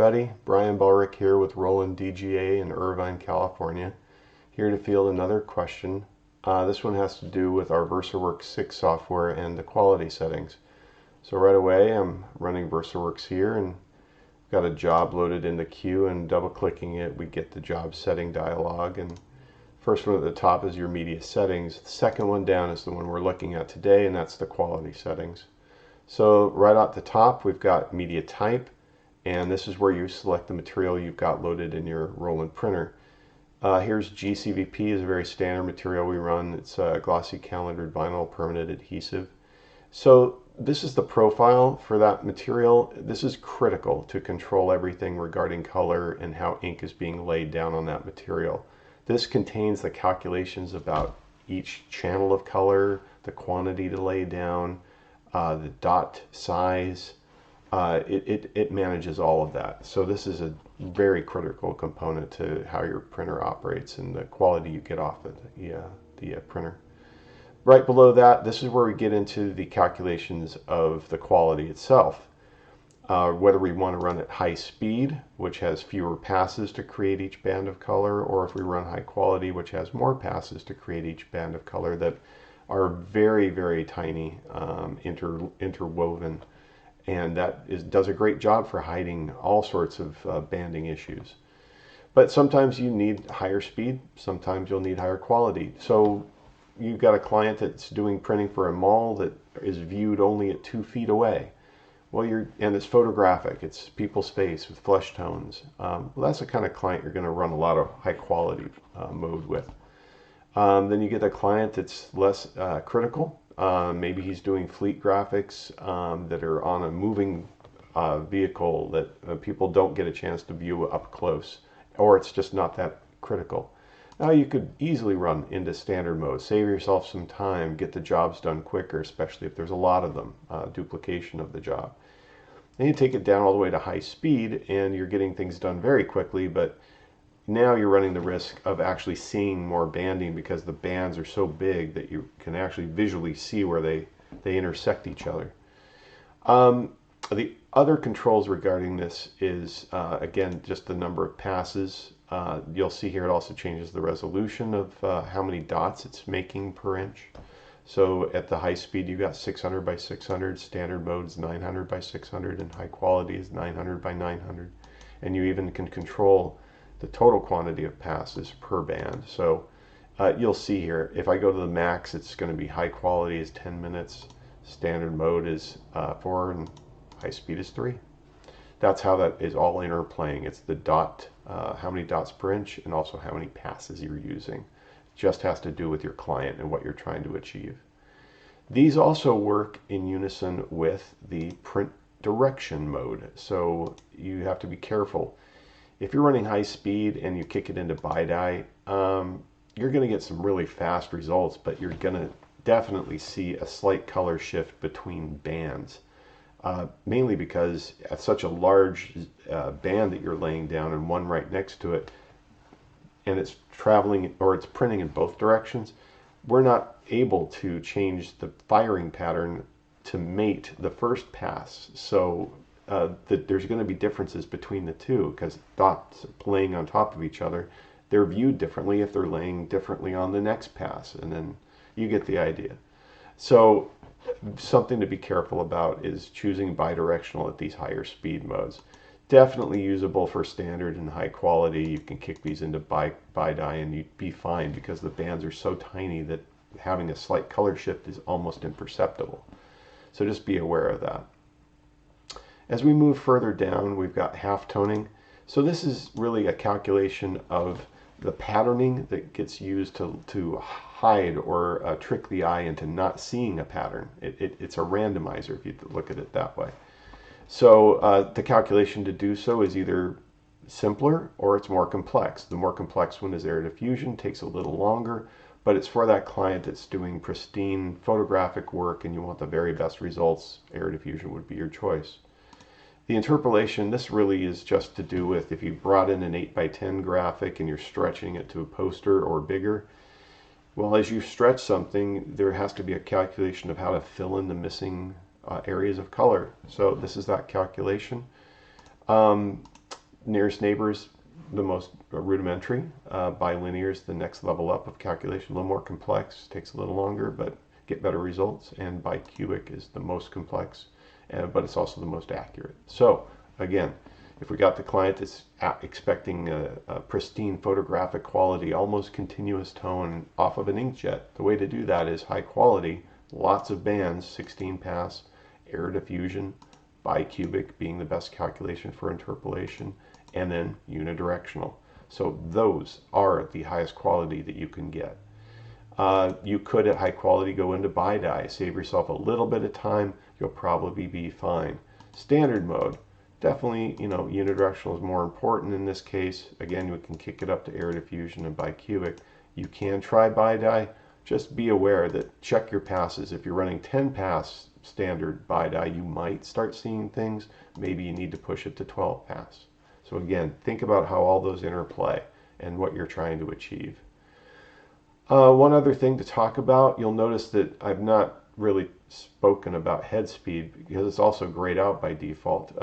everybody. Brian Ballrick here with Roland DGA in Irvine, California. Here to field another question. This one has to do with our VersaWorks 6 software and the quality settings. So right away I'm running VersaWorks here and got a job loaded in the queue, and double clicking it we get the job setting dialog. And first one at the top is your media settings. The second one down is the one we're looking at today, and that's the quality settings. So right at the top we've got media type, and this is where you select the material you've got loaded in your Roland printer. Here's GCVP, is a very standard material we run. It's a glossy calendared vinyl permanent adhesive. So this is the profile for that material. This is critical to control everything regarding color and how ink is being laid down on that material. This contains the calculations about each channel of color, the quantity to lay down, the dot size. It manages all of that. So this is a very critical component to how your printer operates and the quality you get off of the printer. Right below that, this is where we get into the calculations of the quality itself. Whether we want to run at high speed, which has fewer passes to create each band of color, or if we run high quality, which has more passes to create each band of color that are very, very tiny, interwoven. And that does a great job for hiding all sorts of banding issues. But sometimes you need higher speed, sometimes you'll need higher quality. So you've got a client that's doing printing for a mall that is viewed only at 2 feet away. Well, and it's photographic, it's people's face with flesh tones. Well, that's the kind of client you're going to run a lot of high quality mode with. Then you get a client that's less critical. Maybe he's doing fleet graphics that are on a moving vehicle that people don't get a chance to view up close, or it's just not that critical. Now you could easily run into standard mode, save yourself some time, get the jobs done quicker, especially if there's a lot of them, duplication of the job. Then you take it down all the way to high speed and you're getting things done very quickly, but now you're running the risk of actually seeing more banding because the bands are so big that you can actually visually see where they intersect each other. The other controls regarding this is, again, just the number of passes. You'll see here it also changes the resolution of how many dots it's making per inch. So at the high speed you've got 600 by 600, standard mode is 900 by 600, and high quality is 900 by 900. And you even can control the total quantity of passes per band. So you'll see here, if I go to the max, it's going to be high quality is 10 minutes, standard mode is 4, and high speed is 3. That's how that is all interplaying. It's the dot, how many dots per inch, and also how many passes you're using. Just has to do with your client and what you're trying to achieve. These also work in unison with the print direction mode, so you have to be careful. If you're running high speed and you kick it into BiDi, you're going to get some really fast results, but you're going to definitely see a slight color shift between bands. Mainly because at such a large band that you're laying down and one right next to it, and it's traveling or it's printing in both directions, we're not able to change the firing pattern to mate the first pass. So there's going to be differences between the two because dots laying on top of each other, they're viewed differently if they're laying differently on the next pass, and then you get the idea. So something to be careful about is choosing bidirectional at these higher speed modes. Definitely usable for standard and high quality. You can kick these into BiDi and you'd be fine because the bands are so tiny that having a slight color shift is almost imperceptible. So just be aware of that. As we move further down, we've got half toning. So this is really a calculation of the patterning that gets used to hide or trick the eye into not seeing a pattern. It's a randomizer if you look at it that way. So the calculation to do so is either simpler or it's more complex. The more complex one is air diffusion, takes a little longer, but it's for that client that's doing pristine photographic work and you want the very best results. Air diffusion would be your choice. The interpolation, this really is just to do with if you brought in an 8x10 graphic and you're stretching it to a poster or bigger, well, as you stretch something, there has to be a calculation of how to fill in the missing areas of color. So this is that calculation. Nearest neighbors, the most rudimentary. Bilinear is the next level up of calculation, a little more complex, takes a little longer, but get better results. And bicubic is the most complex, but it's also the most accurate. So again, if we got the client that's expecting a pristine photographic quality, almost continuous tone off of an inkjet, the way to do that is high quality, lots of bands, 16 pass, air diffusion, bicubic being the best calculation for interpolation, and then unidirectional. So those are the highest quality that you can get. You could at high quality go into bi-dye, save yourself a little bit of time, you'll probably be fine. Standard mode, definitely, unidirectional is more important in this case. Again, we can kick it up to air diffusion and bicubic. You can try bi-dye. Just be aware that check your passes. If you're running 10 pass standard bi-dye, you might start seeing things. Maybe you need to push it to 12 pass. So again, think about how all those interplay and what you're trying to achieve. One other thing to talk about, you'll notice that I've not really spoken about head speed because it's also grayed out by default.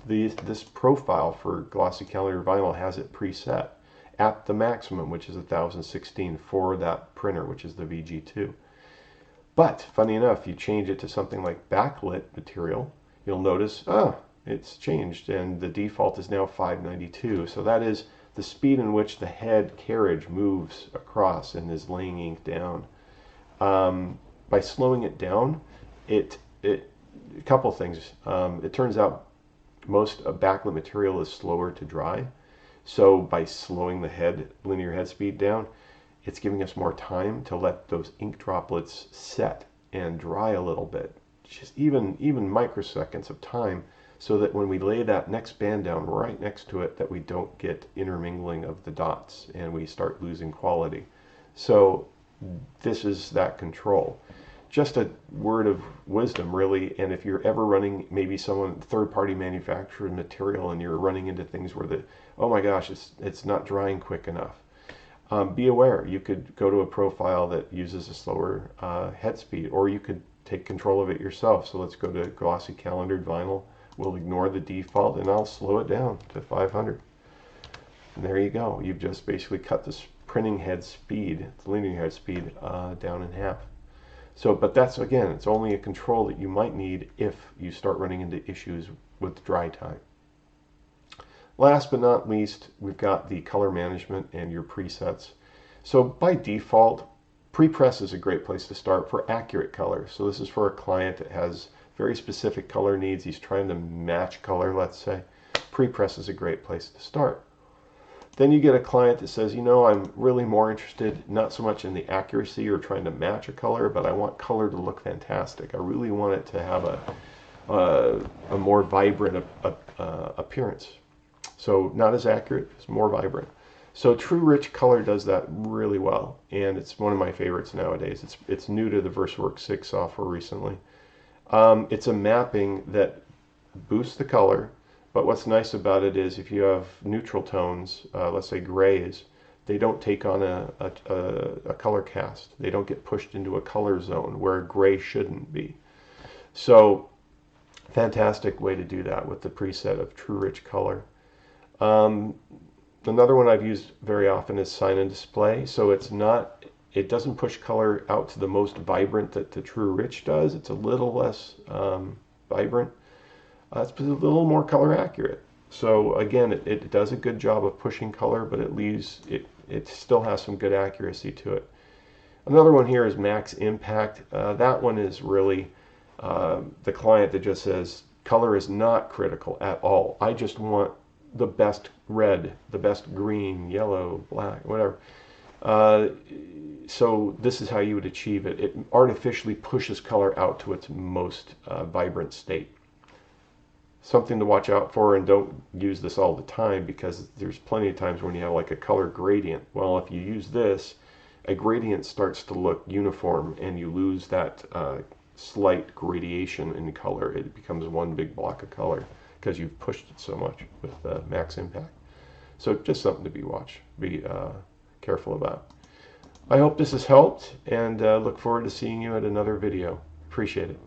This profile for glossy calendar vinyl has it preset at the maximum, which is 1016 for that printer, which is the VG2. But funny enough, you change it to something like backlit material, you'll notice, it's changed and the default is now 592. So that is the speed in which the head carriage moves across and is laying ink down. By slowing it down, a couple things. It turns out most backlit material is slower to dry. So by slowing the linear head speed down, it's giving us more time to let those ink droplets set and dry a little bit. Just even microseconds of time, so that when we lay that next band down right next to it, that we don't get intermingling of the dots and we start losing quality. So this is that control. Just a word of wisdom, really, and if you're ever running maybe someone third-party manufactured material and you're running into things where oh my gosh, it's not drying quick enough, be aware. You could go to a profile that uses a slower head speed, or you could take control of it yourself. So let's go to glossy calendared vinyl. We'll ignore the default and I'll slow it down to 500. And there you go. You've just basically cut this printing head speed, the linear head speed, down in half. So, but that's, again, it's only a control that you might need if you start running into issues with dry time. Last but not least, we've got the color management and your presets. So by default, prepress is a great place to start for accurate color. So this is for a client that has very specific color needs. He's trying to match color, let's say. Prepress is a great place to start. Then you get a client that says, I'm really more interested not so much in the accuracy or trying to match a color, but I want color to look fantastic. I really want it to have a more vibrant appearance. So not as accurate, it's more vibrant. So True Rich Color does that really well, and it's one of my favorites nowadays. It's new to the VersaWorks 6 software recently. It's a mapping that boosts the color, but what's nice about it is if you have neutral tones, let's say grays, they don't take on a color cast. They don't get pushed into a color zone where gray shouldn't be. So fantastic way to do that with the preset of True Rich Color. Another one I've used very often is Sign and Display. So it doesn't push color out to the most vibrant that the True Rich does. It's a little less vibrant. It's a little more color accurate. So again, it does a good job of pushing color, but it still has some good accuracy to it. Another one here is Max Impact. That one is really the client that just says color is not critical at all. I just want the best red, the best green, yellow, black, whatever. So this is how you would achieve it. It artificially pushes color out to its most vibrant state. Something to watch out for, and don't use this all the time because there's plenty of times when you have like a color gradient. Well, if you use this, a gradient starts to look uniform and you lose that slight gradation in color. It becomes one big block of color because you've pushed it so much with Max Impact. So just something to be careful about. I hope this has helped, and look forward to seeing you at another video. Appreciate it.